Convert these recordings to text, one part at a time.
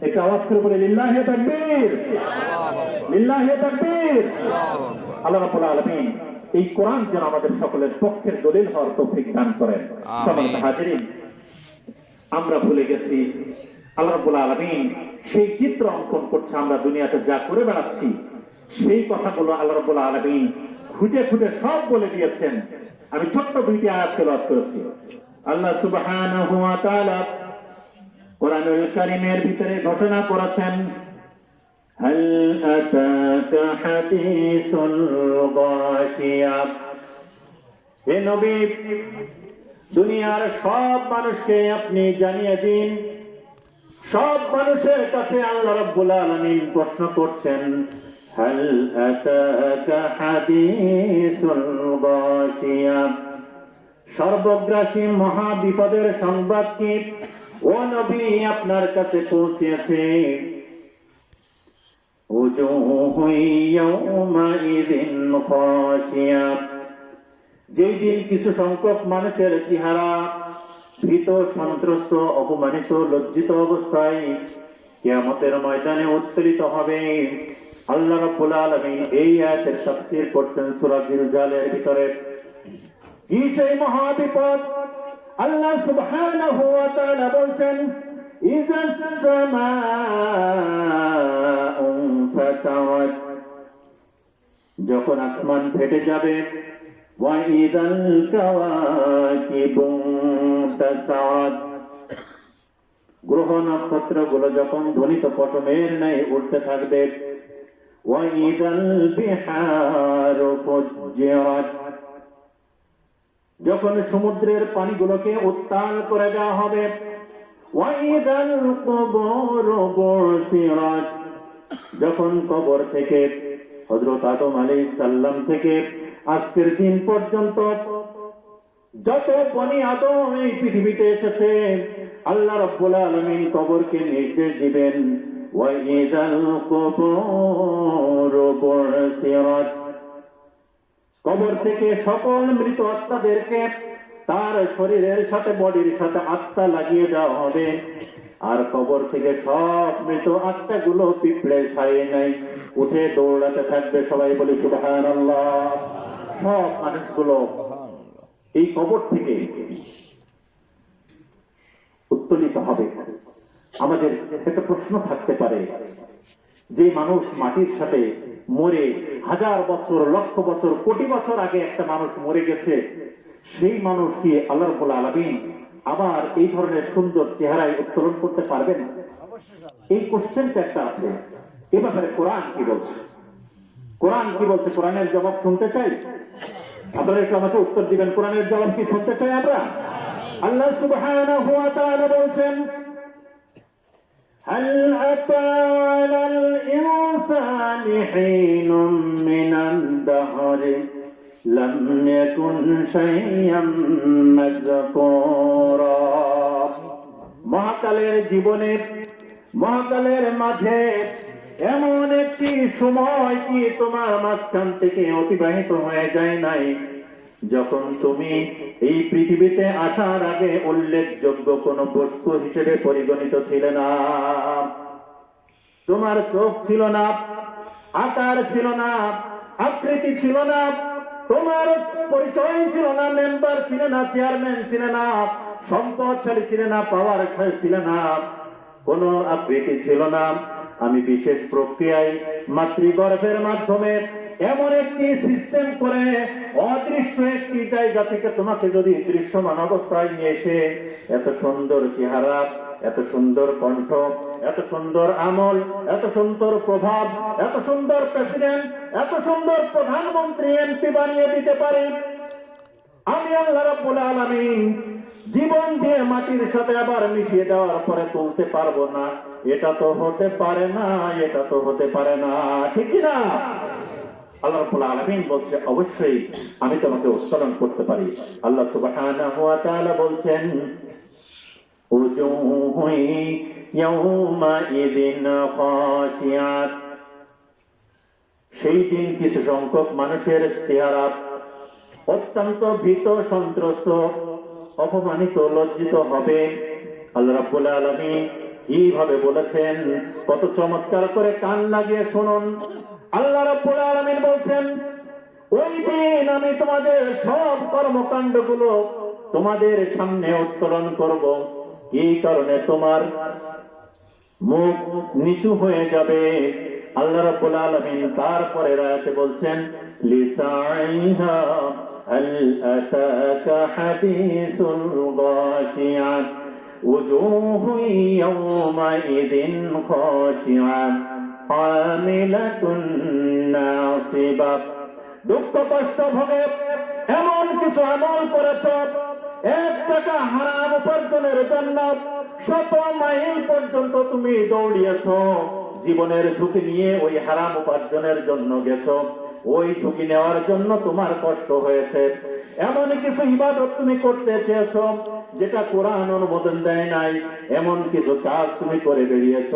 একটু আওয়াজ করে বলে লিল্লাহি তাকবীর, লিল্লাহি তাকবীর। আল্লাহ রাব্বুল আলামিন এই কোরআন যেন আমাদের সকলের পক্ষের দলিল হওয়ার তৌফিক দান করেন। সম্মানিত হাজিরিন, আমরা ভুলে গেছি আল্লাহ রাব্বুল আলামিন সেই চিত্র অঙ্কন করছে, আমরা দুনিয়াতে যা করে বেড়াচ্ছি সেই কথাগুলো আল্লাহ রাব্বুল আলামিন খুঁটে খুঁটে সব বলে দিয়েছেন। আমি ছোট্ট দুইটি আয়াত তেলাওয়াত করেছি। আল্লাহ সুবহানাহু ওয়া তাআলা কোরআনুল কারীমের ভিতরে ঘোষণা করেছেন, হাল আতাকা হাদিসুল গাশিয়া। হে নবী, দুনিয়ার সব মানুষকে আপনি জানিয়ে দিন, সব মানুষের কাছে আল্লাহ রাব্বুল আলামিন প্রশ্ন করছেন, হাল আতাকা হাদিসুল গাশিয়া, সর্বগ্রাসী মহা বিপদের সংবাদ কি ও নবী আপনার কাছে পৌঁছেছে? উজুহু ইয়াউমাইযিন খাশিয়া, যেই দিন কিছু সংখ্যক মানুষের চেহারা ভীত, সন্ত্রস্ত, অপমানিত, লজ্জিত অবস্থায় কিয়ামতের ময়দানে উত্তোলিত হবে। আল্লাহ রাব্বুল আলামিন এই আয়াতের তাফসীর করছেন সূরা জিলজালের ভিতরে। কি সেই মহা বিপদ? আল্লাহ সুবহানাহু ওয়া তাআলা বলছেন, ইযাস সামাউ ফাতারাত, যখন আসমান ফেটে যাবে, ওয়া ইযাল কাওয়াকিবু তাসাদ, গ্রহ নক্ষত্রগুলো যখন ধ্বনিত পশমের ন্যায় উঠতে থাকবে, ওয়া ইযাল বিহারু ফুজ্জিরাত, যখন সমুদ্রের পানিগুলোকে উত্তাল করে দেওয়া হবে, ওয়া ইযাল কুবুরু বুসিরাত, যখন কবর থেকে হযরত আদম আলাইহিস সালাম থেকে আজকের দিন পর্যন্ত যত বনি আদম এই পৃথিবীতে এসেছে, আল্লাহ রাব্বুল আলামিন কবরকে নির্দেশ দিবেন, ওয়া ইযাল কুবুরু বুসিরাত, কবর থেকে সকল মৃত আত্মাদেরকে তার শরীরের সাথে, বডির সাথে আত্মা লাগিয়ে দেওয়া হবে। আর কবর থেকে সব মৃত আত্মাগুলো পিঁপড়ের ছায়ে নাই উঠে দৌড়াতে থাকবে। সবাই বলি সুবহানাল্লাহ। সব মানুষগুলো এই কবর থেকে উত্তোলিত হবে। আমাদের একটা প্রশ্ন থাকতে পারে, যে মানুষ মাটির সাথে মরে হাজার বছর, লক্ষ বছর, কোটি বছর আগে একটা মানুষ মরে গেছে, সেই মানুষ কি আল্লাহ রাব্বুল আলামিন আবার এই ধরনের সুন্দর চেহারায় উত্তোলন করতে পারবেন? এই কোশ্চেনটা একটা আছে। এ ব্যাপারে কোরআন কি বলছে? কোরআন কি বলছে? কোরআনের জবাব শুনতে চাই। আপনারা একটু আমাকে উত্তর দিবেন, কোরআনের জবাব কি শুনতে চাই আমরা? আল্লাহ সুবহানাহু ওয়া তাআলা বলছেন, هل أتى على الإنسان حين من الدهر لم يكن شيئا مذكورا। মহাকালের জীবনে, মহাকালের মাঝে এমন একটি সময় কি তোমার মাঝখান থেকে অতিবাহিত হয়ে যায় নাই, যখন তুমি এই পৃথিবীতে আসার আগে উল্লেখযোগ্য কোন বস্তু হিসেবে পরিগণিত ছিলে না। তোমার চোখ ছিল না, আকার ছিল না, আকৃতি ছিল না, তোমার পরিচয় ছিল না, মেম্বার ছিল না, চেয়ারম্যান ছিল না, সম্পদশালী ছিল না, পাওয়ারফুল ছিল না, কোন আকৃতি ছিল না। আমি বিশেষ প্রক্রিয়ায় মাতৃগর্ভের মাধ্যমে এমন একটি সিস্টেম করে অদৃশ্য একটি জায়গা থেকে তোমাকে যদি দৃশ্যমান অবস্থায় নিয়ে এসে এত সুন্দর চেহারা, এত সুন্দর কণ্ঠ, এত সুন্দর আমল, এত সুন্দর প্রভাব, এত সুন্দর প্রেসিডেন্ট, এত সুন্দর প্রধানমন্ত্রী, এমপি বানিয়ে দিতে পারি, আমি আল্লাহ রাব্বুল আলামিন জীবন দিয়ে মাটির সাথে আবার মিশিয়ে দেওয়ার পরে তুলতে পারবো না? এটা তো হতে পারে না, এটা তো হতে পারে না, ঠিক কি না? আল্লাহ রাব্বুল আলামিন বলছে, অবশ্যই আমি তোমাকে উত্তোলন করতে পারি। আল্লাহ সুবহানাহু ওয়া তাআলা বলছেন, উজুহু ইয়াউমাইযিন খাশিয়াত, সেই দিন কিছু সংখ্যক মানুষের চেহারা অত্যন্ত ভীত, সন্ত্রস্ত, অপমানিত, লজ্জিত হবে। আল্লাহ রাব্বুল আলামিন কিভাবে বলেছেন, কত চমৎকার করে কান লাগিয়ে শুনুন। আল্লাহ রাব্বুল আলামিন বলছেন, ওই দিন আমি তোমাদের সব কর্মকাণ্ডগুলো তোমাদের সামনে উত্তোলন করব। কি কারণে তোমার মুখ নিচু হয়ে যাবে? আল্লাহ রাব্বুল আলামিন তারপরে আয়াতে বলছেন, লিসাইহা হাল আতাকা হাদিসুল গাশিয়া ওজুহু ইয়াওমাইদিন খাশিয়া আমিলাতুন নাসিবা। দুঃখ কষ্ট ভোগে এমন কিছু আমল করেছ, 1 টাকা হারাম উপার্জনের জন্য 100 মাইল পর্যন্ত তুমি দৌড়িয়েছ, জীবনের ঝুঁকি নিয়ে ওই হারাম উপার্জনের জন্য গেছো, ওই ঝুঁকি নেওয়ার জন্য তোমার কষ্ট হয়েছে। এমন কিছু ইবাদত তুমি করতে চেয়েছ যেটা কোরআন অনুমোদন দেয় নাই, এমন কিছু কাজ তুমি করে বেরিয়েছ।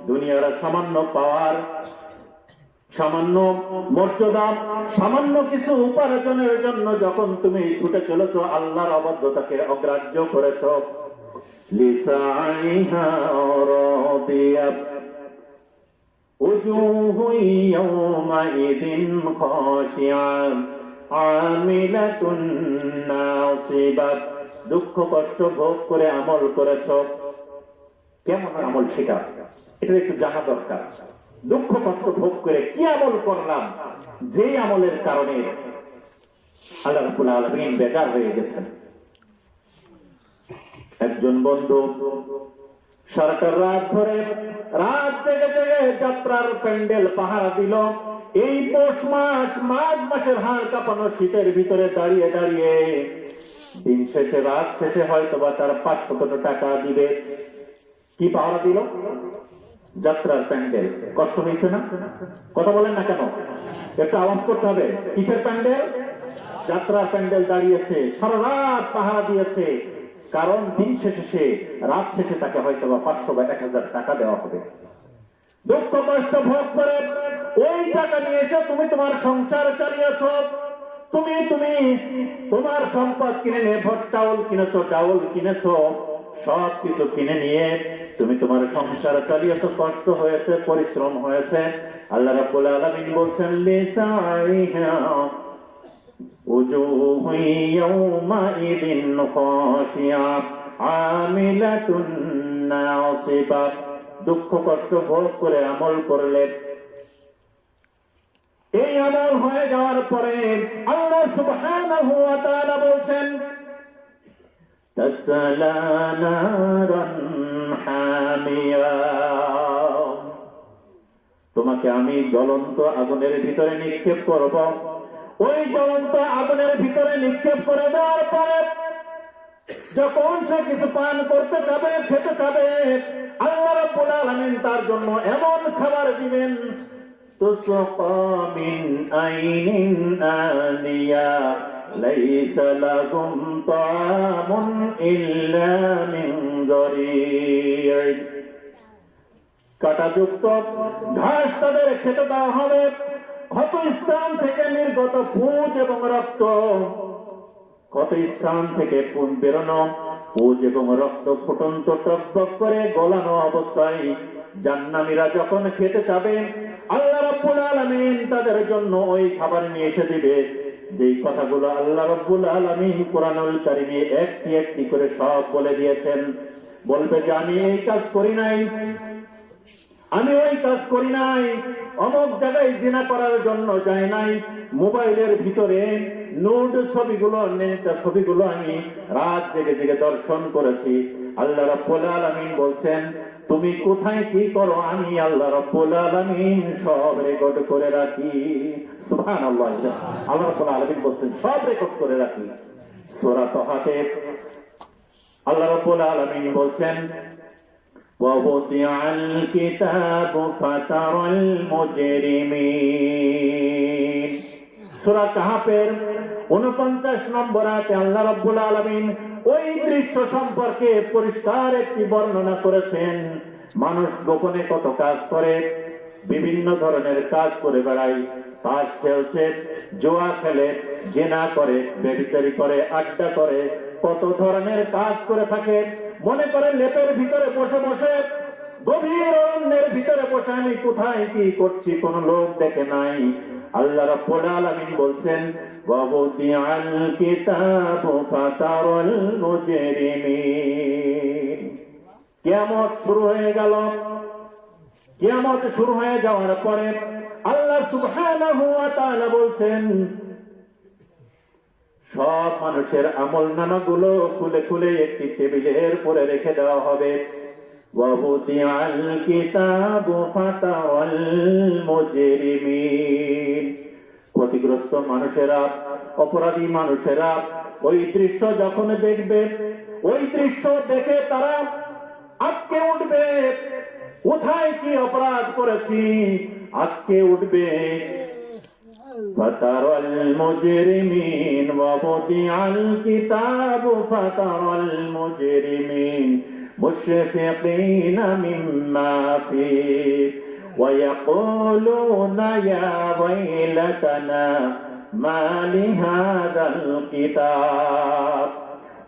দুনিয়ার সামান্য পাওয়ার, সামান্য মর্যাদা, সামান্য কিছু উপার্জনের জন্য যখন তুমি ছুটে চলেছ, আল্লাহর অবাধ্যতাকে অগ্রাহ্য করেছ। লিসাইহা রাদিয়া ওজুহু ইয়াওমাইদিন খাশিয়া আমিলাতুন নাসিবা। দুঃখ কষ্ট ভোগ করে আমল করেছ। কেমন আমল সেটা এটা একটু জানা দরকার। দুঃখ কষ্ট ভোগ করে কি আমল করলাম, যে আমলের কারণে আল্লাহ রাব্বুল আলামিন বেজার হয়ে গেছেন। একজন বন্ধু সারাটা রাত ধরে রাত জেগে জেগে যাত্রার প্যান্ডেল পাহারা দিল। এই পৌষ মাস, মাঘ মাসের হাড় কাঁপানো শীতের ভিতরে দাঁড়িয়ে দাঁড়িয়ে দিন শেষে, রাত শেষে হয়তো বা তার 500 টাকা দিবে। কি পাহারা দিল? যাত্রার প্যান্ডেল। কষ্ট হয়েছে না? কথা বলেন না কেন? একটু আওয়াজ করতে হবে। কিসের প্যান্ডেল? যাত্রার প্যান্ডেল দাঁড়িয়েছে, সারা রাত পাহারা দিয়েছে। কারণ দিন শেষে সে, রাত শেষে তাকে হয়তো বা 500 বা 1000 টাকা দেওয়া হবে। দুঃখ কষ্ট ভোগ করে ওই টাকা নিয়ে এসে তুমি তোমার সংসার চালিয়েছ। তুমি তোমার সম্পদ কিনে নিয়ে ভোট চাউল কিনেছো, ডাউল কিনেছো, সব কিছু কিনে নিয়ে তুমি তোমার সংসার চালিয়েছো। কষ্ট হয়েছে, পরিশ্রম হয়েছে। আল্লাহ রাব্বুল আলামিন বলছেন, লিসাইহা ওজুহু ইয়াওমাইদিন খাশিয়া আমিলাতুন নাসিবা। দুঃখ কষ্ট ভোগ করে আমল করলে, এই আমল হয়ে যাওয়ার পরে আল্লাহ সুবহানাহু ওয়া তাআলা বলছেন, তাসলা নারান হামিয়া। তোমাকে আমি জ্বলন্ত আগুনের ভিতরে নিক্ষেপ করব। ওই জ্বলন্ত আগুনের ভিতরে নিক্ষেপ করে দেওয়ার পরে যখন সে কিছু পান করতে যাবে, খেতে যাবে, আল্লাহ রাব্বুল আলামিন তার জন্য এমন খাবার দিবেন, তুসকা মিন আইনিন আনিয়া লাইসা লাহুম তাআমুন ইল্লা মিন দারি'। কাঁটাযুক্ত ঘাস তাদের খেতে দেওয়া হবে। ক্ষত স্থান থেকে নির্গত পুঁজ এবং রক্ত, ক্ষত স্থান থেকে বেরোনো পুঁজ এবং রক্ত ফুটন্ত টকবক করে গলানো অবস্থায় জান্নাতীরা যখন খেতে যাবে, আল্লাহ রাব্বুল আলামিন তাদের জন্য ওই খাবার নিয়ে এসে দিবে। যেই কথাগুলো আল্লাহ রাব্বুল আলামিন কোরআনুল কারীমে একটি একটি করে সব বলে দিয়েছেন। বলবে যে আমি এই কাজ করি নাই, আমি ওই কাজ করি নাই, অমুক জায়গায় জিনা করার জন্য যাই নাই, মোবাইলের ভিতরে নুড ছবিগুলো, নেতা ছবিগুলো আমি রাত জেগে জেগে দর্শন করেছি। আল্লাহ রাব্বুল আলামিন বলছেন, তুমি কোথায় কি করো আমি আল্লাহ রাব্বুল আলামিন সব রেকর্ড করে রাখি। সুবহানাল্লাহ। আল্লাহ রাব্বুল আলামিন বলছেন সব রেকর্ড করে রাখি। সূরা তাহাতে আল্লাহ রাব্বুল আলামিন বলছেন, وَوُضِعَ الْكِتَابُ فَتَرَى الْمُجْرِمِينَ। সূরা কাহাফের 49 নম্বর আয়াতে আল্লাহ রাব্বুল আলামিন ওই দৃশ্য সম্পর্কে পরিষ্কার একটি বর্ণনা করেছেন। মানুষ গোপনে কত কাজ করে, বিভিন্ন ধরনের কাজ করে বেড়ায়। তাস খেলছে, জুয়া খেলে, জিনা করে, ব্যভিচারী করে, আড্ডা করে, কত ধরনের কাজ করে থাকে। মনে করে লেপের ভিতরে বসে বসে গভীর অরণ্যের ভিতরে বসে আমি কোথায় কি করছি কোন লোক দেখে নাই। আল্লাহ রাব্বুল আলামিন বলছেন ওয়াবুদিআল কিতাবু ফাতারাল মুজরিমিন। কিয়ামত শুরু হয়ে গেল। কিয়ামত শুরু হয়ে যাওয়ার পরে আল্লাহ সুবহানাহু ওয়া তাআলা বলছেন সব মানুষের আমলনামাগুলো খুলে খুলে একটি টেবিলের উপরে রেখে দেওয়া হবে। ওয়াবুদিআল কিতাবু ফাতারাল মুজরিমিন। ক্ষতিগ্রস্ত মানুষেরা, অপরাধী মানুষেরা ওই দৃশ্য যখন দেখবে, ওই দৃশ্য দেখে তারা আটকে উঠবে। কোথায় কি অপরাধ করেছি আটকে উঠবে। ফাতারাল মুজরিমিন ওয়াবুদিআল কিতাবু ফাতারাল মুজরিমিন মুশফিকিনা মিম্মা ফীহি ওয়ায়াকুলুনা ইয়া ওয়াইলাতানা মা লিহাযাল কিতাব।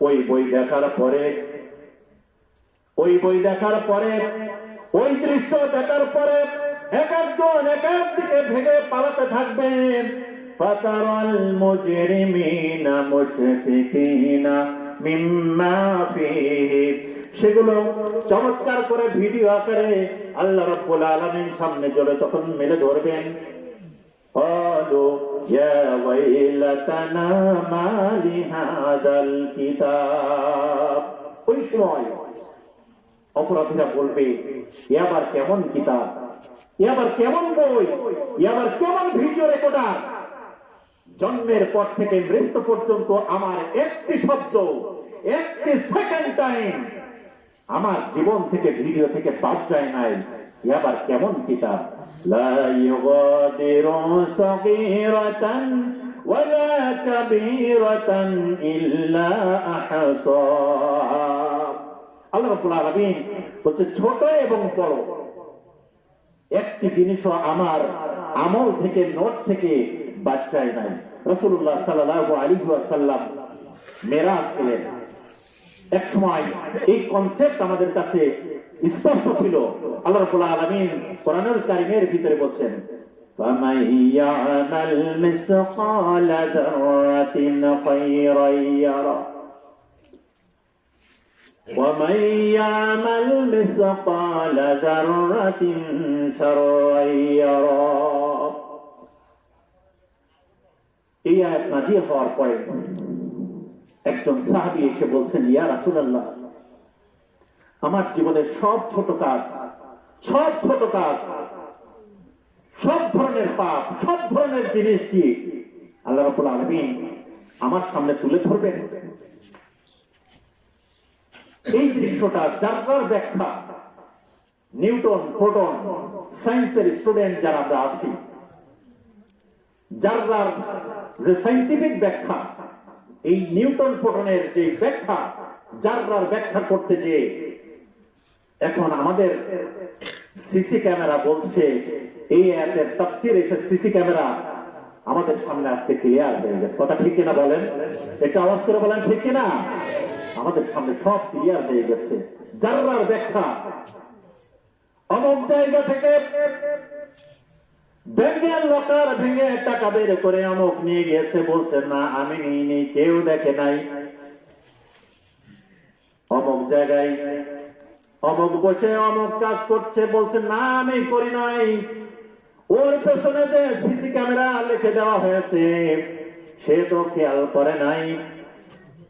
ওই বই দেখার পরে, ওই বই দেখার পরে, ওই দৃশ্য দেখার পরে এক একজন এক এক দিকে ভেগে পালাতে থাকবেন। ফাতারাল মুজরিমিনা মুশফিকিনা মিম্মা ফীহি। সেগুলো চমৎকার করে ভিডিও আকারে আল্লাহ রাব্বুল আলামিন সামনে জোরে তখন মেলে ধরবেন। ক্বালু ইয়া ওয়াইলাতানা মা লিহাযাল কিতাব। ওই সময় অপরাধীরা বলবে এবার কেমন কিতাব, এবার কেমন বই, এবার কেমন ভিডিও রেকর্ডার। জন্মের পর থেকে মৃত্যু পর্যন্ত আমার একটি শব্দ, একটি সেকেন্ড টাইম আমার জীবন থেকে ভিডিও থেকে বাদ যায় নাই। এবার কেমন কিতাব। লা ইউগাদিরু সাগীরাতান ওয়ালা কাবীরাতান ইল্লা আহসাহা। আল্লাহ রাব্বুল আলামিন বলছে ছোট এবং বড় একটি জিনিসও আমার আমল থেকে, নোট থেকে বাদ যায় নাই। রাসূলুল্লাহ সাল্লাল্লাহু আলাইহি ওয়াসাল্লাম মেরাজ গেলেন। এক সময় এই কনসেপ্ট আমাদের কাছে স্পষ্ট ছিল। আল্লাহ রাব্বুল আলামিন কোরআনুল কারীমের ভিতরে বলেন ফামান ইয়ামাল মিসকালা যারাতিন খায়রান ইয়ারা ومن يعمل مثقال ذرة شرا يره। এই আয়াত নাযিল হওয়ার পরে একজন সাহাবী এসে বলছেন ইয়া রাসূলুল্লাহ, আমার জীবনের সব ছোট কাজ, সব ছোট কাজ, সব ধরনের পাপ, সব ধরনের জিনিস কি আল্লাহ রাব্বুল আলামিন আমার সামনে তুলে ধরবেন। এই দৃশ্যটা যার ব্যাখ্যা নিউটন, প্রোটন সায়েন্সের স্টুডেন্ট যারা আমরা আছি, যার যে সায়েন্টিফিক ব্যাখ্যা, এই নিউটন প্রোটনের যে ব্যাখ্যা, যার ব্যাখ্যা করতে যে এখন আমাদের সিসি ক্যামেরা বলছে এই আয়াতের তাফসীর এসে সিসি ক্যামেরা আমাদের সামনে আজকে ক্লিয়ার হয়ে গেছে। কথা ঠিক কিনা বলেন? একটু আওয়াজ করে বলেন ঠিক কিনা? আমাদের সামনে সব ক্লিয়ার হয়ে গেছে। জাররার ব্যাখ্যা অমুক জায়গা থেকে ব্যাংকের লকার ভেঙে টাকা বের করে অমুক নিয়ে গিয়েছে, বলছে না আমি নিইনি, কেউ দেখে নাই। অমুক জায়গায় অমুক বসে অমুক কাজ করছে, বলছে না আমি করি নাই। ওর পেছনে যে সিসি ক্যামেরা লিখে দেওয়া হয়েছে সে তো খেয়াল করে নাই।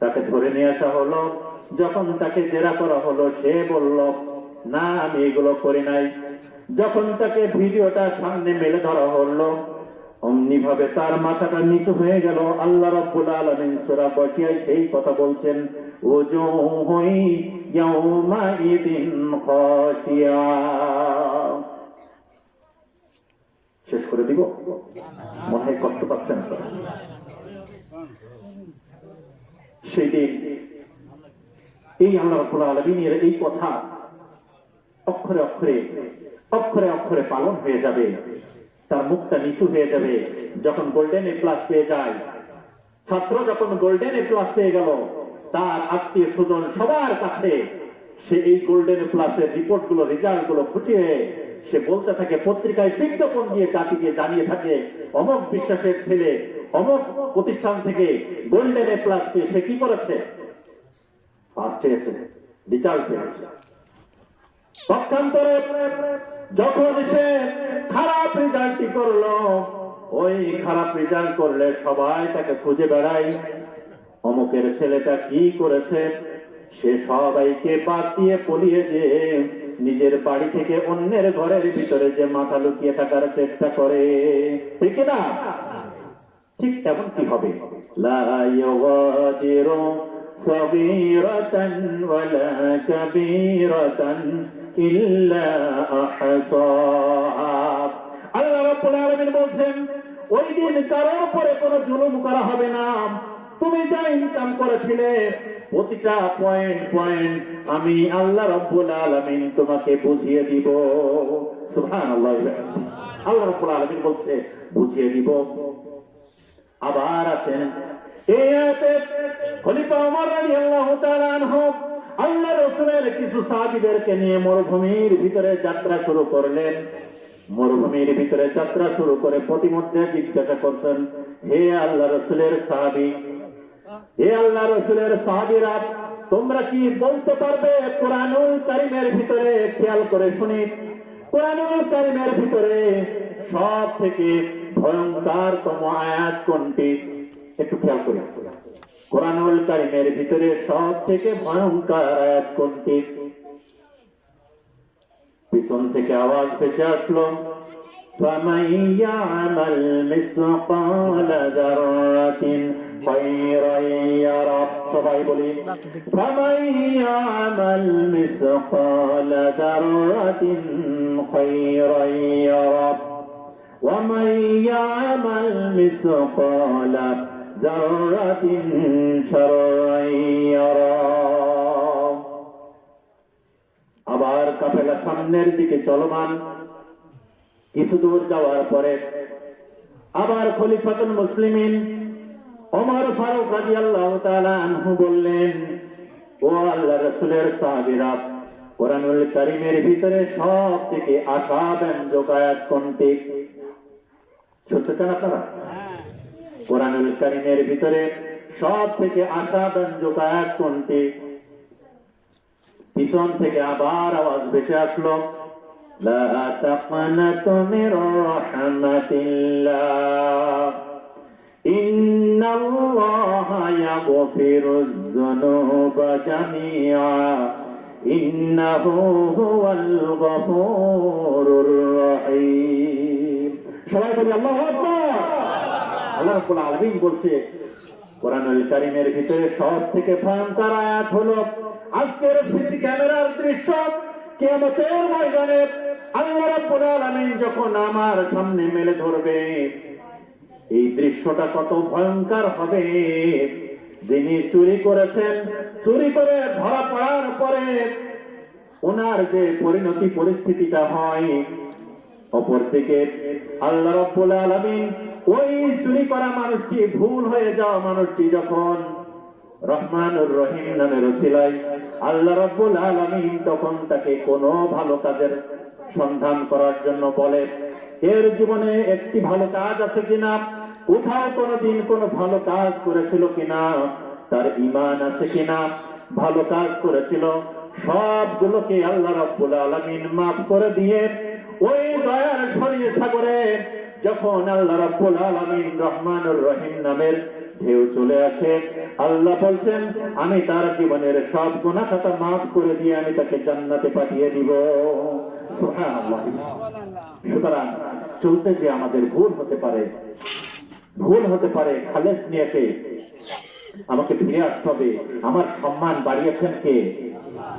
তাকে ধরে নিয়ে আসা হলো। যখন তাকে জেরা করা হলো সে বলল না আমি এগুলো করি নাই। যখন তাকে ভিডিওটা সামনে মেলে ধরা হলো অমনি ভাবে তার মাথাটা নিচু হয়ে গেল। আল্লাহ রাব্বুল আলামিন সূরা বকিয়ায় সেই কথা বলছেন উজুহু ইয়াউমাইদিন খাশিয়া। শেষ করে দিব? মনে হয় কষ্ট পাচ্ছেন আপনারা। সেই দিন এই আল্লাহ রাব্বুল আলামিনের এই কথা অক্ষরে অক্ষরে অক্ষরে অক্ষরে পালন হয়ে যাবে। তার মুখটা নিচু হয়ে যাবে যখন গোল্ডেন এ প্লাস পেয়ে যায়। ছাত্র যখন গোল্ডেন এ প্লাস পেয়ে গেল তার আত্মীয় স্বজন সবার কাছে সে এই গোল্ডেন প্লাসের রিপোর্টগুলো রেজাল্টগুলো খুঁটিয়ে সে বলতে থাকে, পত্রিকায় বিজ্ঞাপন দিয়ে জাতিকে জানিয়ে থাকে, অমক বিশ্বাসের ছেলে অমক প্রতিষ্ঠান থেকে গোল্ডেন প্লাস পেয়ে সে কি করেছে, ফার্স্ট হয়েছে, রেজাল্ট পেয়েছে। পক্ষান্তরে যখন সে খারাপ রেজাল্টই করলো, ওই খারাপ রেজাল্ট করলে সবাই তাকে খুঁজে বেড়ায়, অমুকের ছেলেটা কি করেছে, সে সবাইকে বাদ দিয়ে পলিয়ে যে নিজের বাড়ি থেকে অন্যের ঘরের ভিতরে যে মাথা লুকিয়ে থাকার চেষ্টা করে, ঠিক না? ঠিক তেমন কি হবে, লা ইউগাদিরু সাগীরাতান ওয়ালা কাবীরাতান ইল্লা আহসাহা। আল্লাহ রাব্বুল আলামিন বলছেন, ওই দিন কারোর উপরে কোনো জুলুম করা হবে না। তুমি যা ইনকাম করেছিলে প্রতিটা পয়েন্ট পয়েন্ট আমি আল্লাহ রাব্বুল আলামিন তোমাকে বুঝিয়ে দিব। সুবহানাল্লাহ। আল্লাহ রাব্বুল আলামিন বলছে বুঝিয়ে দিব। আবার আসেন এই আয়াতে খলিফা ওমর রাদিয়াল্লাহু তাআলা আনহু আল্লাহর রাসূলের কিছু সাহাবীদেরকে নিয়ে মরুভূমির ভিতরে যাত্রা শুরু করলেন। মরুভূমির ভিতরে যাত্রা শুরু করে প্রতিমধ্যে জিজ্ঞাসা করছেন, হে আল্লাহ রাসূলের সাহাবী, হে আল্লাহ রাসূলের সাহাবীরা, তোমরা কি বলতে পারবে কোরআনুল কারীমের ভিতরে, খেয়াল করে শুনি, কোরআনুল কারীমের ভিতরে সব থেকে ভয়ঙ্করতম আয়াত কোনটি? একটু খেয়াল করি, কোরআনুল কারীমের ভিতরে সব থেকে ভয়ঙ্কর আয়াত কোনটি? পিছন থেকে আওয়াজ ভেসে আসলো, فَمَن يَعْمَلْ مِثْقَالَ ذَرَّةٍ خَيْرًا يَرَهُ। সবাই বলি, فَمَن يَعْمَلْ مِثْقَالَ ذَرَّةٍ خَيْرًا يَرَهُ وَمَن يَعْمَلْ مِثْقَالَ ذَرَّةٍ شَرًّا يَرَهُ। আবার কাফেলা সামনের দিকে চলমান। কিছু দূর যাওয়ার পরে আবার খলিফাতুল মুসলিমিন ওমর ফারুক রাদিয়াল্লাহু তাআলা আনহু বললেন, ও আল্লাহর রাসূলের সাহাবীরা, কোরআনুল কারীমের ভিতরে সব থেকে আশাব্যঞ্জক আয়াত কোনটি? শুনতে চান আপনারা? কোরআনুল কারীমের ভিতরে সব থেকে আশাব্যঞ্জক আয়াত কোনটি? পিছন থেকে আবার আওয়াজ ভেসে আসলো, লা তাকনাতু মির রাহমাতিল্লাহ ইন্নাল্লাহা ইয়াগফিরুয যুনুবা জামিআ ইন্নাহু হুয়াল গফুরুর রহিম। সবাই বলি আল্লাহু আকবার। আল্লাহ রাব্বুল আলামিন বলছে, কোরআনুল কারীমের ভিতরে সব থেকে ভয়ঙ্কর আয়াত হলো আজকের সিসি ক্যামেরার দৃশ্য। কিয়ামতের ময়দানে আল্লাহ রাব্বুল আলামিন যখন আমার সামনে মেলে ধরবে, এই দৃশ্যটা কত ভয়ঙ্কর হবে। যিনি চুরি করেছেন, চুরি করে ধরা পড়ার পরে ওনার যে পরিণতি পরিস্থিতিটা হয়, অপরদিকে আল্লাহ রাব্বুল আলামিন ওই চুরি করা মানুষটি, ভুল হয়ে যাওয়া মানুষটি যখন রহমানুর রহিম নামের ওসিলায় আল্লাহ রাব্বুল আলামিন তখন তাকে কোনো ভালো কাজের সন্ধান করার জন্য বলে, এর জীবনে একটি ভালো কাজ আছে কিনা, কোথাও কোনোদিন কোনো ভালো কাজ করেছিল কিনা, তার ঈমান আছে কিনা, ভালো কাজ করেছিল, সবগুলোকে আল্লাহ রাব্বুল আলামিন মাফ করে দিয়ে ওই দয়ার সরিয়ে সাগরে যখন আল্লাহ রাব্বুল আলামিন রহমানুর রহিম নামের ঢেউ চলে আসে, আল্লাহ বলছেন আমি তার জীবনের সব গুনাহ খাতা মাফ করে দিয়ে আমি তাকে জান্নাতে পাঠিয়ে দিব। সুবহানাল্লাহ। সুতরাং চলতে যে আমাদের ভুল হতে পারে, খালেস নিয়তে আমাকে ফিরে আসতে হবে। আমার সম্মান বাড়িয়েছেন কে?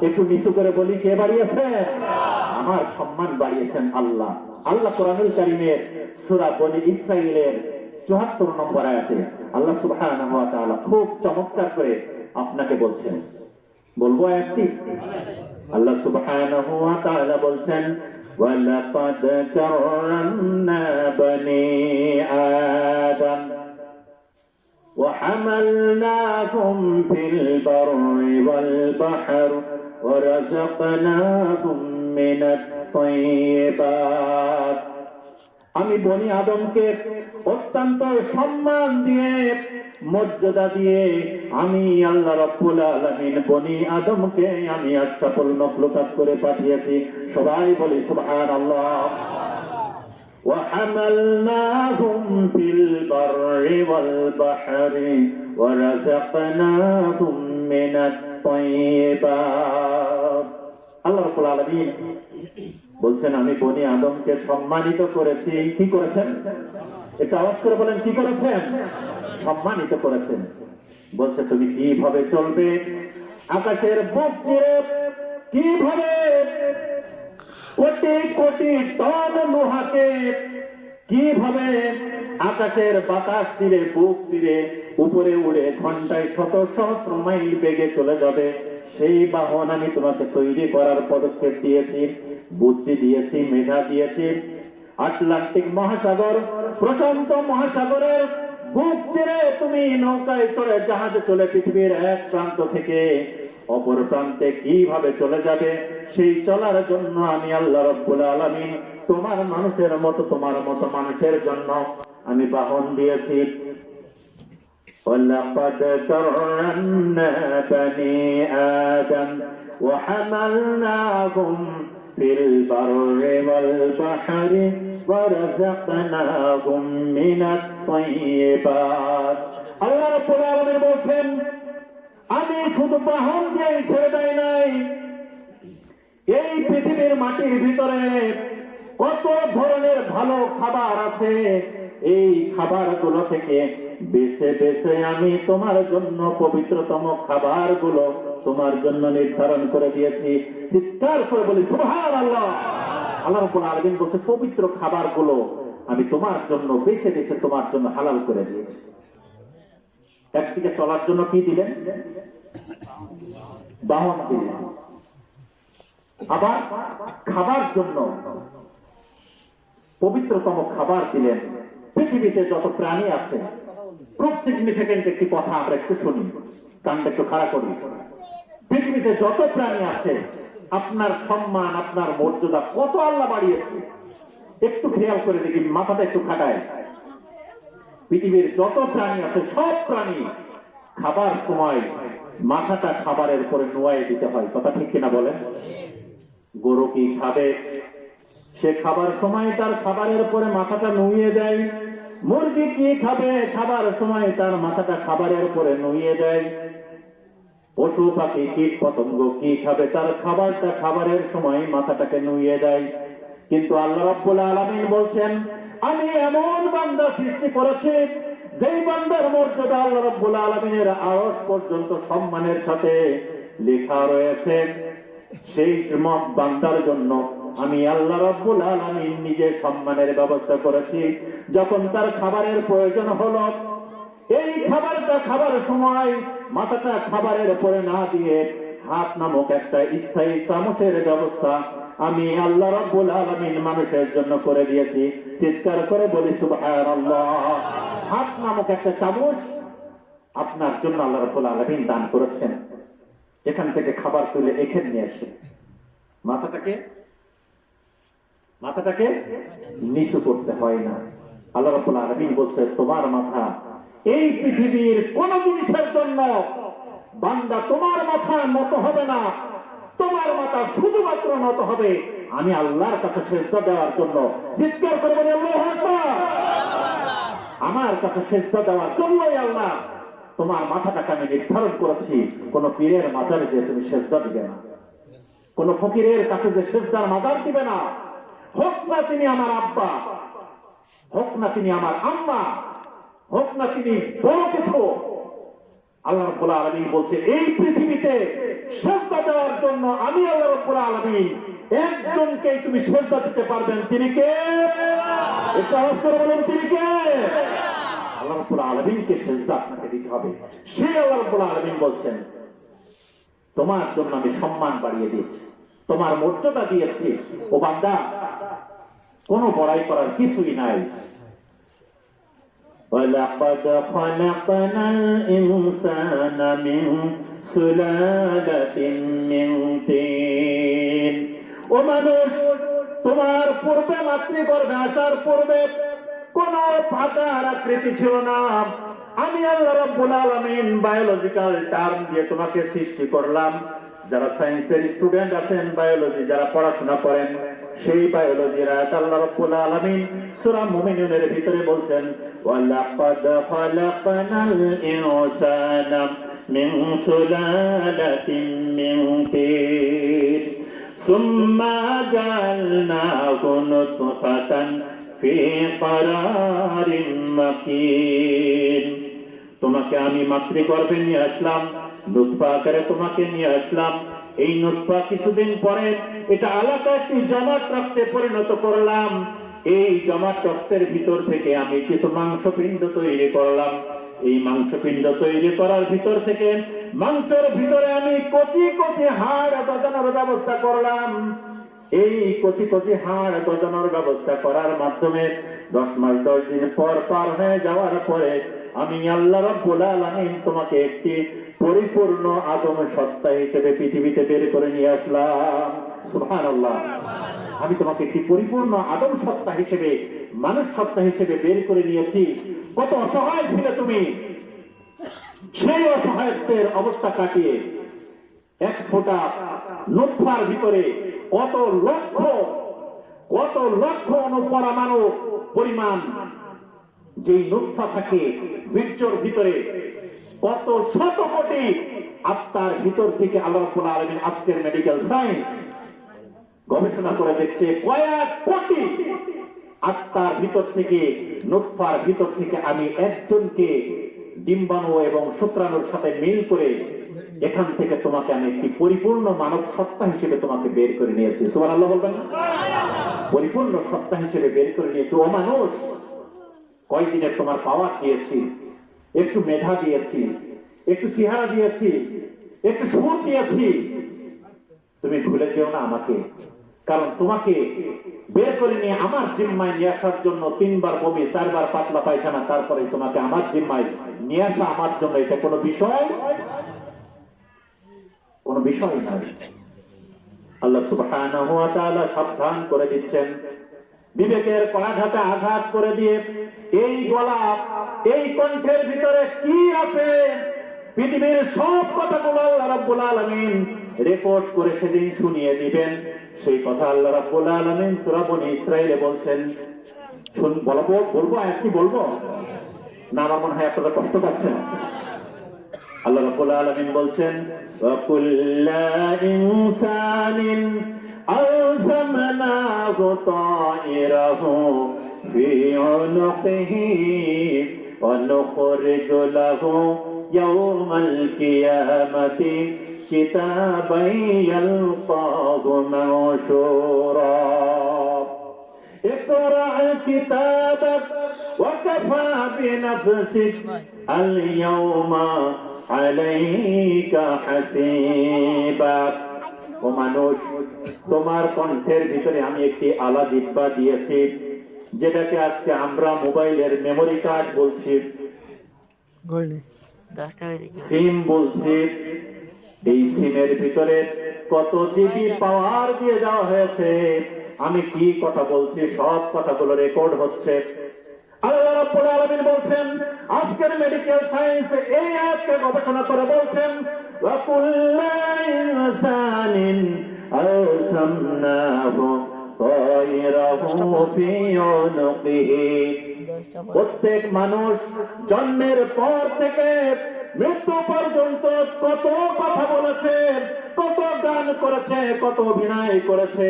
একটু নিচু করে বলি, কে বাড়িয়েছেন? আমার সম্মান বাড়িয়েছেন আল্লাহ। আল্লাহ কোরআনুল কারীমের সূরা বনী ইসরাঈলের ৭৪ নম্বর আয়াতে আল্লাহ সুবহানাহু ওয়া তাআলা খুব চমৎকার করে আপনাকে বলছেন। বলবো আয়াতটি? আল্লাহ সুবহানাহু ওয়া তাআলা বলছেন, ওয়ালাকাদ কাররামনা বনী আদম وحملناهم في البر والبحر ورزقناهم من الطيبات আমি বনি আদমকে অত্যন্ত সম্মান দিয়ে মর্যাদা দিয়ে আমি আল্লাহ রাব্বুল আলামিন বনি আদমকে আমি আশরাফুল মাখলুকাত করে পাঠিয়েছি সবাই বলি সুবহানাল্লাহ وحملناهم في البر والبحر ورزقناهم من الطيبات আল্লাহ রাব্বুল আলামিন বলছেন আমি বনি আদমকে সম্মানিত করেছি কি করেছেন এটা আওয়াজ করে বলেন কি করেছেন সম্মানিত করেছেন বলছে তুমি কিভাবে চলবে আকাশের বুক চিরে কিভাবে কোটি কোটি টন লোহাকে কিভাবে আকাশের বাতাস ছিঁড়ে বুক ছিঁড়ে উপরে উড়ে ঘন্টায় শত সহস্র মাইল বেগে চলে যাবে সেই বাহন আমি তোমাকে তৈরি করার পদক্ষেপ দিয়েছি বুদ্ধি দিয়েছি মেধা দিয়েছি আটলান্টিক মহাসাগর প্রশান্ত মহাসাগরের বুক চিরে তুমি নৌকায় চড়ে জাহাজে চলে পৃথিবীর এক প্রান্ত থেকে অপর প্রান্তে কিভাবে চলে যাবে সেই চলার জন্য আমি আল্লাহ রাব্বুল আলামিন তোমার মানুষের মতো তোমার মতো মানুষের জন্য আমি বাহন দিয়েছি ولقد كرمنا بني آدم وحملناهم في البر والبحر ورزقناهم من الطيبات আল্লাহ রাব্বুল আলামিন বলেন আমি শুধু বাহন দিয়ে ছেড়ে দেই নাই এই পৃথিবীর মাটির ভিতরে কত ধরনের ভালো খাবার আছে এই খাবারগুলো থেকে বেছে বেছে আমি তোমার জন্য পবিত্রতম খাবারগুলো তোমার জন্য নির্ধারণ করে দিয়েছি চিৎকার করে বলি সুবহানাল্লাহ আল্লাহ রাব্বুল আলামিন বলেন পবিত্র খাবারগুলো আমি তোমার জন্য বেছে বেছে তোমার জন্য হালাল করে দিয়েছি একদিকে চলার জন্য কি দিলেন বাহন দিলেন আবার খাবার জন্য পবিত্রতম খাবার দিলেন পৃথিবীতে যত প্রাণী আছে খুব সিগনিফিকেন্ট একটি কথা আমরা একটু শুনি কানটা একটু খাড়া করি পৃথিবীতে যত প্রাণী আছে আপনার সম্মান আপনার মর্যাদা কত আল্লাহ বাড়িয়েছে একটু খেয়াল করে দেখি মাথাটা একটু খাটায় পৃথিবীর যত প্রাণী আছে সব প্রাণী খাবার সময় মাথাটা খাবারের পরে নোয়াই দিতে হয় কথা ঠিক কিনা বলেন গরু কি খাবে সে খাবার সময় তার খাবারের পরে মাথাটা নুইয়ে দেয় মুরগি কি খাবে খাবার সময় তার মাথাটা খাবারের পরে নুইয়ে দেয় পশু পাখি কীট পতঙ্গ কি খাবে তার খাবারটা খাবারের সময় মাথাটাকে নুইয়ে দেয় কিন্তু আল্লাহ রাব্বুল আলামিন বলছেন আমি এমন বান্দা সৃষ্টি করেছি যেই বান্দার মর্যাদা আল্লাহ রাব্বুল আলামিনের আরশ পর্যন্ত সম্মানের সাথে লেখা রয়েছে সেই বান্দার জন্য আমি আল্লাহ রাব্বুল আলামিন নিজে সম্মানের ব্যবস্থা করেছি যখন তার খাবারের প্রয়োজন হলো এই খাবারটা খাবার সময় মাথাটা খাবারের উপরে না দিয়ে হাত নামক একটা স্থায়ী চামচের ব্যবস্থা আমি আল্লাহ রাব্বুল আলামিন মানুষের জন্য করে দিয়েছি চিৎকার করে বলি সুবহানাল্লাহ হাত নামক একটা চামচ আপনার জন্য আল্লাহ রাব্বুল আলামিন দান করেছেন এখান থেকে খাবার তুলে এখানে নিয়ে আসে মাথাটাকে নিচু করতে হয় না আল্লাহ রাব্বুল আলামিন বলছে তোমার মাথা এই পৃথিবীর কোন জিনিসের জন্য বান্দা তোমার মাথা নত হবে না তোমার মাথা শুধুমাত্র নত হবে আমি আল্লাহর কাছে সিজদা দেওয়ার জন্য চিৎকার করে বলি আল্লাহু আকবার আমার কাছে সিজদা দেওয়ার জন্যই আল্লাহ তোমার মাথাটাকে আমি নির্ধারণ করেছি কোন পীরের মাজারে যে তুমি সিজদা দিবে না কোন ফকিরের কাছে যে সিজদার মাজার দিবে না হোক না তিনি আমার আব্বা হোক না তিনি আমার আম্মা হোক না তিনি বড় কিছু আল্লাহ রাব্বুল আলামিন বলছে এই পৃথিবীতে সিজদা দেওয়ার জন্য আমি আল্লাহ রাব্বুল আলামিন একজনকে তুমি সিজদা দিতে পারবেন তিনি কে একটু আওয়াজ করে বলেন তিনি কে আল্লাহ রাব্বুল আলামিনকে সিজদা আপনাকে দিতে হবে সেই আল্লাহ রাব্বুল আলামিন বলছেন তোমার জন্য আমি সম্মান বাড়িয়ে দিয়েছি তোমার মর্যাদা দিয়েছি ও বান্দা কোনো বড়াই করার কিছুই নাই ولقد خلقنا الإنسان من سلالة من طين ও মানুষ তোমার পূর্বে মাতৃগর্ভে আসার পূর্বে কোন ফাঁকার আকৃতি ছিল না। আমি আল্লাহ রাব্বুল আলামিন বায়োলজিক্যাল টার্ম দিয়ে তোমাকে সৃষ্টি করলাম। যারা সায়েন্সের স্টুডেন্ট আছেন, বায়োলজি যারা পড়াশোনা করেন, সেই বায়োলজির আয়াত আল্লাহ রাব্বুল আলামিন সূরা মুমিনুনের ভিতরে বলছেন, ওয়ালাকাদ খালাকনাল ইনসানা মিন সুলালাতিন মিন তিন সুম্মা জাআলনাহু নুতফাতান ফি ক্বারারিন মাকিন। তোমাকে আমি মাতৃগর্ভে নিয়ে আসলাম, নুতফা আকারে তোমাকে নিয়ে আসলাম। এই নুতফা কিছুদিন পরে এটা আলাদা একটি জমাট রক্তে পরিণত করলাম। এই জমাট রক্তের ভিতর থেকে আমি কিছু মাংসপিণ্ড তৈরি করলাম। এই মাংসপিণ্ড তৈরি করার ভিতর থেকে মাংসের ভিতরে আমি কচি কচি হাড় গজানোর ব্যবস্থা করলাম। এই কচি কচি হাড় গজানোর ব্যবস্থা করার মাধ্যমে 10 মাস 10 দিন পর পার হয়ে যাওয়ার পরে আমি আল্লাহ রাব্বুল আলামিন তোমাকে একটি পরিপূর্ণ আদম সত্তা হিসেবে পৃথিবীতে বের করে নিয়ে আসলাম। সুবহানাল্লাহ। আমি তোমাকে একটি পরিপূর্ণ আদম সত্তা হিসেবে, মানুষ সত্তা হিসেবে বের করে নিয়েছি। কত অসহায় ছিলে তুমি, সেই অসহায়ত্বের অবস্থা কাটিয়ে এক ফোঁটা নুতফার ভিতরে কত লক্ষ অনুপরমাণু পরিমাণ যেই নুতফা থাকে বীর্যের ভিতরে, কত শত কোটি আত্মার ভিতর থেকে আল্লাহ রাব্বুল আলামিন আজকের মেডিকেল সায়েন্স গবেষণা করে দেখছে কয়েক কোটি আত্মার ভিতর থেকে, নুতফার ভিতর থেকে আমি একজনকে ডিম্বাণু এবং শুক্রাণুর সাথে মিল করে এখান থেকে তোমাকে আমি একটি পরিপূর্ণ মানব সত্তা হিসেবে তোমাকে বের করে নিয়েছি। সুবহানাল্লাহ বলবেন না? পরিপূর্ণ সত্তা হিসেবে বের করে নিয়েছি। ও মানুষ, কয়দিনের তোমার পাওয়ার দিয়েছি, একটু মেধা দিয়েছি, একটু চেহারা দিয়েছি, একটু সুর দিয়েছি, তুমি ভুলে যেও না আমাকে। কারণ তোমাকে বের করে নিয়ে আমার জিম্মায় নিয়ে আসার জন্য 3 বার বমি, 4 বার পাতলা পায়খানা, তারপরে তোমাকে আমার জিম্মায় নিয়ে আসা আমার জন্য এটা কোনো বিষয় নয়। আল্লাহ সুবহানাহু ওয়া তাআলা সাবধান করে দিচ্ছেন, বিবেকের কণাঘাতে আঘাত করে দিয়ে এই গলা, এই কণ্ঠের ভিতরে কি আছে পৃথিবীর সব কথাগুলো আল্লাহ রাব্বুল আলামিন রেকর্ড করে সেদিন শুনিয়ে দিবেন। সেই কথা আল্লাহ রাব্বুল আলামিন সূরা বনী ইসরাঈলে বলছেন। বলবো আয়াত কি বলবো না? আমার মনে হয় আপনারা কষ্ট পাচ্ছেন। আল্লাহ রাব্বুল আলামিন বলছেন, ওয়া কুল্লা ইনসানিন আলজামনাহু তায়রাহু ফি উনুকিহি ওয়া নুখরিজু লাহু ইয়াওমাল কিয়ামাতি কিতাবান ইয়ালকাহু মানশুরা। اقرأ كتابك وكفى بنفسك اليوم عليك حسيبا। ও মানুষ, তোমার কণ্ঠের ভিতরে আমি একটি আলা জিহ্বা দিয়েছি, যেটাকে আজকে আমরা মোবাইলের মেমোরি কার্ড বলছি, সিম বলছি। এই সিমের ভিতরে কত জিবি পাওয়ার দিয়ে দেওয়া হয়েছে। আমি কি কথা বলছি সব কথাগুলো রেকর্ড হচ্ছে। আল্লাহ রাব্বুল আলামিন বলছেন, আজকের মেডিকেল সায়েন্স এই আয়াতকে গবেষণা করে বলছেন, ওয়া কুল্লা ইনসানিন আলজামনাহু তায়রাহু ফি উনুকিহি। প্রত্যেক মানুষ জন্মের পর থেকে মৃত্যু পর্যন্ত কত কথা বলেছে, কত গান করেছে, কত অভিনয় করেছে।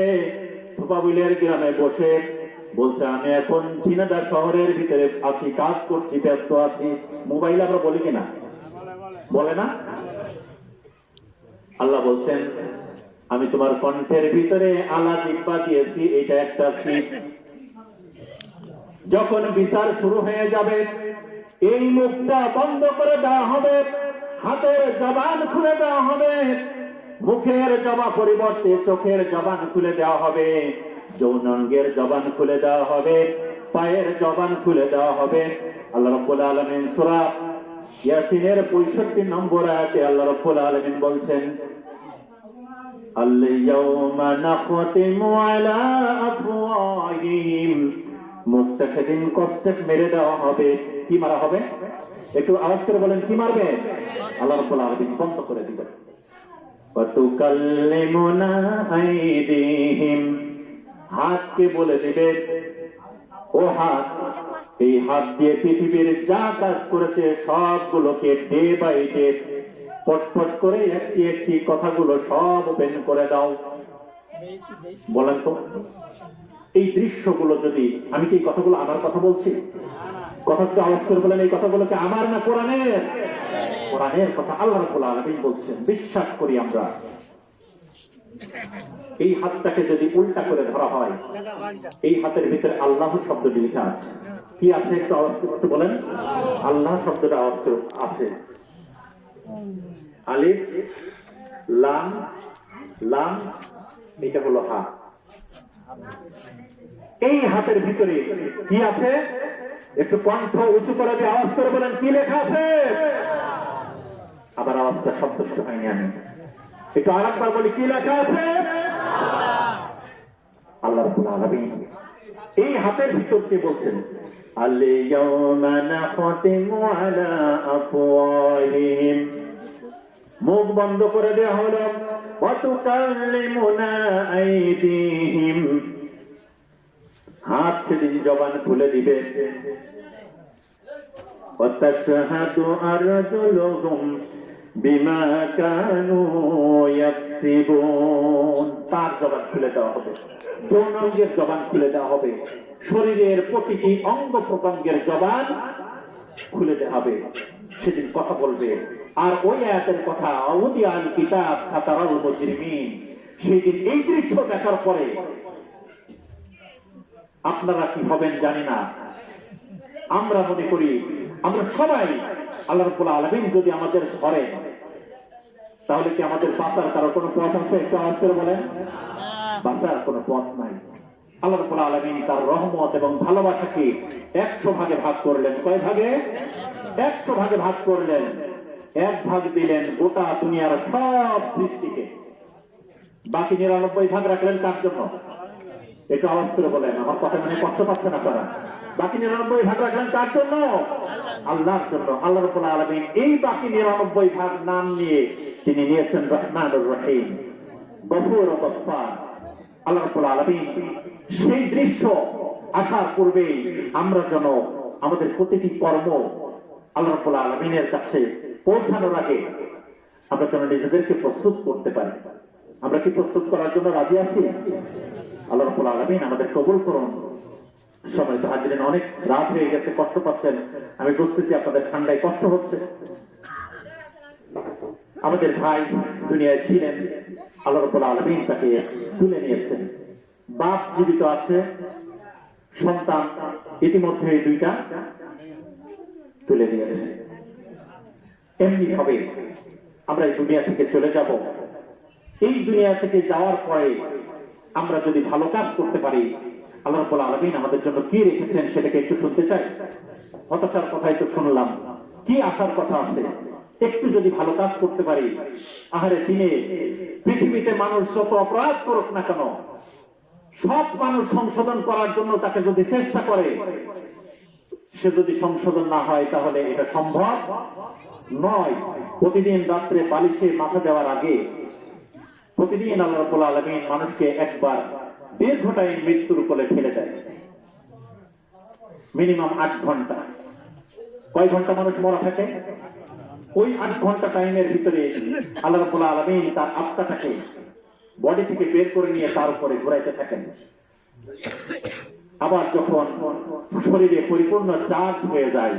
ফুপাবুলের গ্রামে বসে বলছে, আমি এখন ঝিনাইদহ শহরের ভিতরে আছি, কাজ করছি, ব্যস্ত আছি। মোবাইল আমরা বলি কিনা? বলে না? আল্লাহ বলছেন, আমি তোমার কণ্ঠের ভিতরে আলা জিহ্বা দিয়েছি, এটা একটা ফিক্স। যখন বিচার শুরু হয়ে যাবে, এই মুখটা বন্ধ করে দেওয়া হবে, হাতের জবান খুলে দেওয়া হবে, মুখের জবা পরিবর্তে চোখের জবান খুলে দেওয়া হবে, যৌনাঙ্গের জবান খুলে দেওয়া হবে, পায়ের জবান খুলে দেওয়া হবে। আল্লাহ রাব্বুল আলামিন সূরা ইয়াসিনের 65 নম্বর আয়াতে আল্লাহ রাব্বুল আলামিন বলছেন, আল-ইয়াওমা নাখতিমু আলা আফওয়াহিহিম, মুখটা সেদিন কষ্টে মেরে দেওয়া হবে। কি মারা হবে? একটু আওয়াজ করে বলেন, কি মারবে? আল্লাহ রাব্বুল আলামিন বন্ধ করে দিবেন। ওয়া তুকাল্লিমুনা আইদিহিম, হাতকে বলে দিবে, ও হাত, এই হাত দিয়ে পৃথিবীর যা কাজ করেছে সবগুলোকে ডে বাই ডে পটপট করে একটি একটি কথাগুলো সব ওপেন করে দাও। বলেন তো, এই দৃশ্যগুলো যদি, আমি কি এই কথাগুলো আমার কথা বলছি? কথাটা আওয়াজ করে বলেন, এই কথাগুলোকে আমার না কোরআনের? কোরআনের কথা আল্লাহ রাব্বুল আলামিন বলছেন। বিশ্বাস করি আমরা। এই হাতটাকে যদি উল্টা করে ধরা হয়, এই হাতের ভিতরে আল্লাহ শব্দটি লেখা আছে। কি আছে? একটু আওয়াজ করে বলেন। আল্লাহ শব্দটা আওয়াজ করে আছে। আলিফ লাম লাম, এটা হলো হাত। এই হাতের ভিতরে কি আছে? একটু কণ্ঠ উঁচু করে দিয়ে আওয়াজ করে বলেন, কি লেখা আছে? আবার আওয়াজটা সন্তুষ্ট হয়নি আমি, একটু আরেকবার বলি, কি লেখা আছে? আল্লাহ রাব্বুল আলামিন এই হাতের ভিতর কে বলছেন, আল-ইয়াওমা নাখতিমু আলা আফওয়াহিহিম, মুখ বন্ধ করে দেওয়া হলো। ওয়া তুকাল্লিমুনা আইদিহিম, হাত সেদিন জবান খুলে দিবে। ওয়া তাশহাদু আরজুলুহুম বিমা কানু ইয়াকসিবুন, তার জবান খুলে দেওয়া হবে, যৌনাঙ্গের জবান খুলে দেওয়া হবে, শরীরের প্রতিটি অঙ্গ প্রত্যঙ্গের জবান খুলে দেওয়া হবে। সেদিন কথা বলবে। আর ওই আয়াতের কথা, আউদিয়াল কিতাব ফাতারাল মুজরিমিন, সেদিন এই দৃশ্য দেখার পরে আপনারা কি হবেন জানি না। আমরা মনে করি আমরা সবাই, আল্লাহ রাব্বুল আলামিন যদি আমাদের ধরে, তাহলে কি আমাদের বাঁচার কারো কোনো পথ আছে? একটু আওয়াজ করে বলেন। বাঁচার কোনো পথ নাই। আল্লাহ রাব্বুল আলামিন তার রহমত এবং ভালোবাসাকে 100 ভাগে ভাগ করলেন। কয় ভাগে? 100 ভাগে ভাগ করলেন। এক ভাগ দিলেন গোটা দুনিয়ার সব সৃষ্টিকে, বাকি 99 ভাগ রাখলেন কার জন্য? একটু আওয়াজ করে বলেন, আমার কথা মানে কষ্ট পাচ্ছেন আপনারা? বাকি 99 ভাগ রাখলেন কার জন্য? আল্লাহর জন্য। আল্লাহ রাব্বুল আলামিন এই বাকি 99 ভাগ নাম নিয়ে তিনি নিয়েছেন রহমানুর রহিম, গফুর ও গফফার। আল্লাহ রাব্বুল আলামিন সেই দৃশ্য আসার পূর্বেই আমরা যেন আমাদের প্রতিটি কর্ম আল্লাহ রাব্বুল আলামিনের কাছে পৌঁছানোর আগে আমরা যেন নিজেদেরকে প্রস্তুত করতে পারি। আমরা কি প্রস্তুত করার জন্য রাজি আছি? আল্লাহ রাব্বুল আলামিন আমাদের কবুল করুন। সম্মানিত হাজিরিন, অনেক রাত হয়ে গেছে, কষ্ট পাচ্ছেন, আমি বুঝতেছি আপনাদের ঠান্ডায় কষ্ট হচ্ছে। আমাদের ভাই দুনিয়ায় ছিলেন, আল্লাহ রাব্বুল আলামিন তাকে তুলে নিয়েছেন। বাপ জীবিত আছে, সন্তান ইতিমধ্যে দুইটা তুলে নিয়েছে। এমনি ভাবে আমরা এই দুনিয়া থেকে চলে যাব। এই দুনিয়া থেকে যাওয়ার পরে আমরা যদি ভালো কাজ করতে পারি, আল্লাহ রাব্বুল আলামিন আমাদের জন্য কি রেখেছেন সেটাকে একটু শুনতে চাই। হতাশার কথাই তো শুনলাম, কি আসার কথা আছে? একটু যদি ভালো কাজ করতে পারি, আহারে দিনে পৃথিবীতে মানুষ যত অপরাধ করুক না কেন, সব মানুষ সংশোধন করার জন্য তাকে যদি চেষ্টা করে, সে যদি সংশোধন না হয় তাহলে এটা সম্ভব নয়। প্রতিদিন রাত্রে বালিশে মাথা দেওয়ার আগে প্রতিদিন আল্লাহ রাব্বুল আলামিন মানুষকে একবার দীর্ঘ টাইম মৃত্যুর কোলে ফেলে দেয়, মিনিমাম 8 ঘন্টা। কয় ঘন্টা মানুষ মরা থাকে? ওই 8 ঘন্টা টাইমের ভিতরে আল্লাহ রাব্বুল আলামিন তার আত্মাটাকে বডি থেকে বের করে নিয়ে তার উপরে ঘুরাইতে থাকেন। আবার যখন শরীরে পরিপূর্ণ চার্জ হয়ে যায়,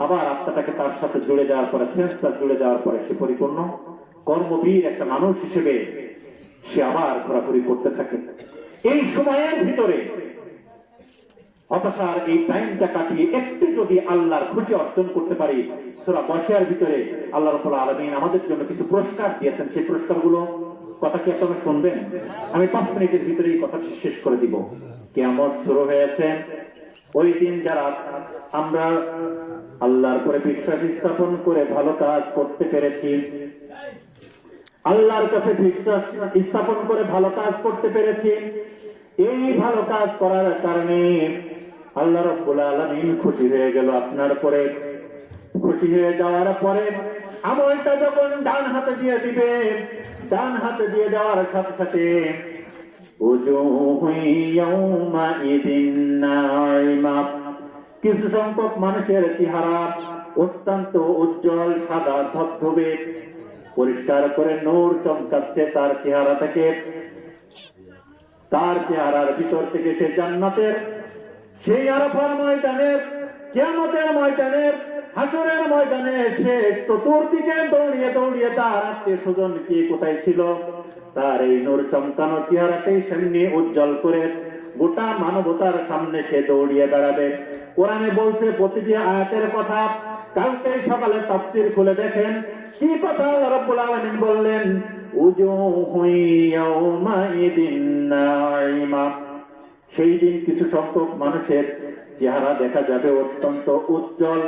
আবার আত্মাটাকে তার সাথে জুড়ে দেওয়ার পরে, সেন্সটা জুড়ে দেওয়ার পরে সে পরিপূর্ণ কর্মবীর একটা মানুষ হিসেবে সে আবার ঘোরাঘুরি করতে থাকে। এই সময়ের ভিতরে হতাশার এই টাইমটা কাটিয়ে একটু যদি আল্লাহর খুশি অর্জন করতে পারি, সূরা বশিয়ার ভিতরে আল্লাহ রাব্বুল আলামিন আমাদের জন্য কিছু পুরস্কার দিয়েছেন। সেই পুরস্কারগুলো কথা কি আপনারা শুনবেন? আমি 5 মিনিটের ভিতরে এই কথাটি শেষ করে দিব। কিয়ামত শুরু হয়েছে, ওই দিন যারা আমরা আল্লাহর পরে বিশ্বাস স্থাপন করে ভালো কাজ করতে পেরেছি, আল্লাহর কাছে বিশ্বাস স্থাপন করে ভালো কাজ করতে পেরেছি, এই ভালো কাজ করার কারণে আল্লাহ রাব্বুল আলামিন খুশি হয়ে গেল আপনার পরে। খুশি হয়ে যাওয়ার পরে আমলটা যখন ডান হাতে দিয়ে দিবে, ডান হাতে দিয়ে দেওয়ার সাথে সাথে কিছু সংখ্যক মানুষের চেহারা অত্যন্ত উজ্জ্বল, সাদা ধবধবে, পরিষ্কার করে নূর চমকাচ্ছে তার চেহারা থেকে। তার চেহারার ভিতর থেকে সে জান্নাতের সেই আরাফার ময়দানের, কিয়ামতের ময়দানের, হাসরের ময়দানে সে চতুর্দিকে দৌড়িয়ে দৌড়িয়ে তার আত্মীয় স্বজন কি কোথায় ছিল তার এই নূর চমকানো চেহারাটাই সামনে উজ্জ্বল করে গোটা মানবতার সামনে সে দৌড়িয়ে দাঁড়াবে। কোরআনে বলছে প্রতিটি আয়াতের কথা। কালকে সকালে তাফসীর খুলে দেখেন কি কথা আল্লাহ রাব্বুল আলামিন বললেন, উজুহু ইয়াউমাইদিন নাঈমা। সেই দিন কিছু সংখ্যক মানুষের চেহারা দেখা যাবে অত্যন্ত উজ্জ্বল,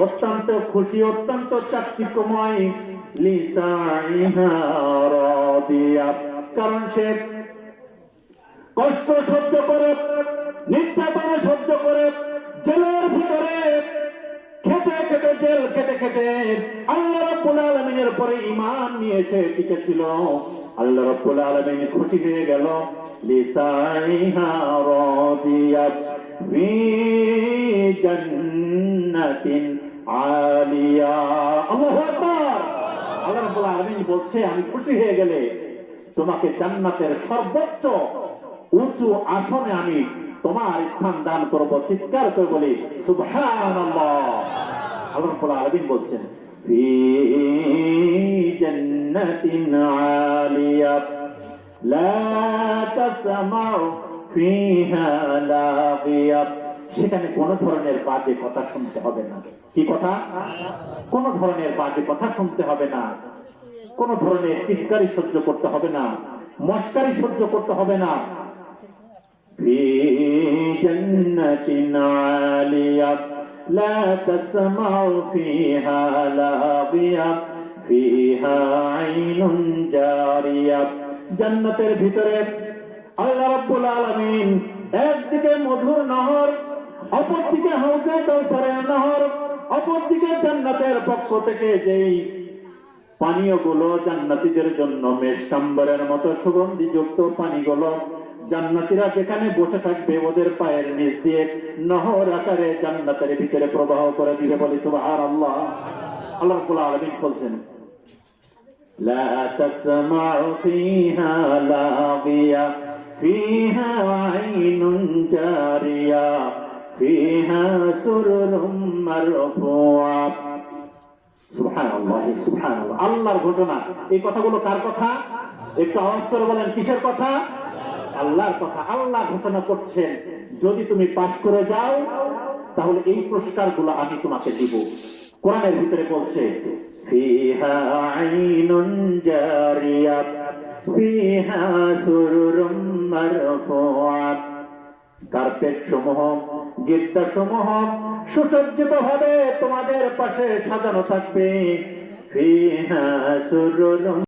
অত্যন্ত খুশি, অত্যন্ত চাকচিক্যময়। লিসাইহা রাদিয়া, কারণ সে কষ্ট সহ্য করে, নির্যাতন সহ্য করে, জেলের ভিতরে খেটে খেটে, জেল খেটে খেটে আল্লাহ রাব্বুল আলামিনের পরে ঈমান নিয়ে সে টিকে ছিল। আল্লাহ রাব্বুল আলামিন খুশি হয়ে গেল। লিসাইহা রাদিয়া ফি জান্নাতিন আলিয়া। আল্লাহু আকবার। আল্লাহ রাব্বুল আলামিন বলছে আমি খুশি হয়ে গেলে তোমাকে জান্নাতের সর্বোচ্চ উঁচু আসনে আমি তোমার স্থান দান করব। চিৎকার করে বলি সুবহানাল্লাহ। আল্লাহ রাব্বুল আলামিন বলছেন ফি জান্নাতিন আলিয়া লা তাসমাউ ফিহা লাগিয়া। সেখানে কোন ধরনের বাজে কথা শুনতে হবে না। কি কথা? কোন ধরনের বাজে কথা শুনতে হবে না, কোন ধরনের টিটকারি সহ্য করতে হবে না, মস্কারি সহ্য করতে হবে না। ফি জান্নাতিন আলিয়া লা তাসমাউ ফিহা লাগিয়া ফিহা আইনুন জারিয়া। জান্নাতের ভিতরে আল্লাহ রাব্বুল আলামিন একদিকে মধুর নহর, অপরদিকে হাউজে কাউসারের নহর, অপরদিকে জান্নাতের পক্ষ থেকে যেই পানীয়গুলো জান্নাতীদের জন্য মেশকাম্বরের মতো সুগন্ধিযুক্ত পানিগুলো জান্নাতীরা যেখানে বসে থাকবে ওদের পায়ের নিচ দিয়ে নহর আকারে জান্নাতের ভিতরে প্রবাহ করে দিবে। বলি সুবহানাল্লাহ। আল্লাহ রাব্বুল আলামিন বলছেন লা তাসমাউ ফিহা লাগিয়া ফিহা আইনুন জারিয়া ফিহা সুরুরুম মারফুআ। সুবহানাল্লাহ সুবহানাল্লাহ। আল্লাহর ঘটনা। এই কথাগুলো কার কথা? একটু আওয়াজ করে বলেন কিসের কথা? আল্লাহর কথা। আল্লাহ ঘোষণা করছেন যদি তুমি পাস করে যাও তাহলে এই পুরস্কারগুলো আমি তোমাকে দিব। কোরআনের ভিতরে বলছে ফিহা আইনুন জারিয়া ফিহা সুরুরুম মারফুআ। কার্পেট সমূহ, গিদ্দা সমূহ সুসজ্জিত ভাবে তোমাদের পাশে সাজানো থাকবে। ফিহা সুরুরুম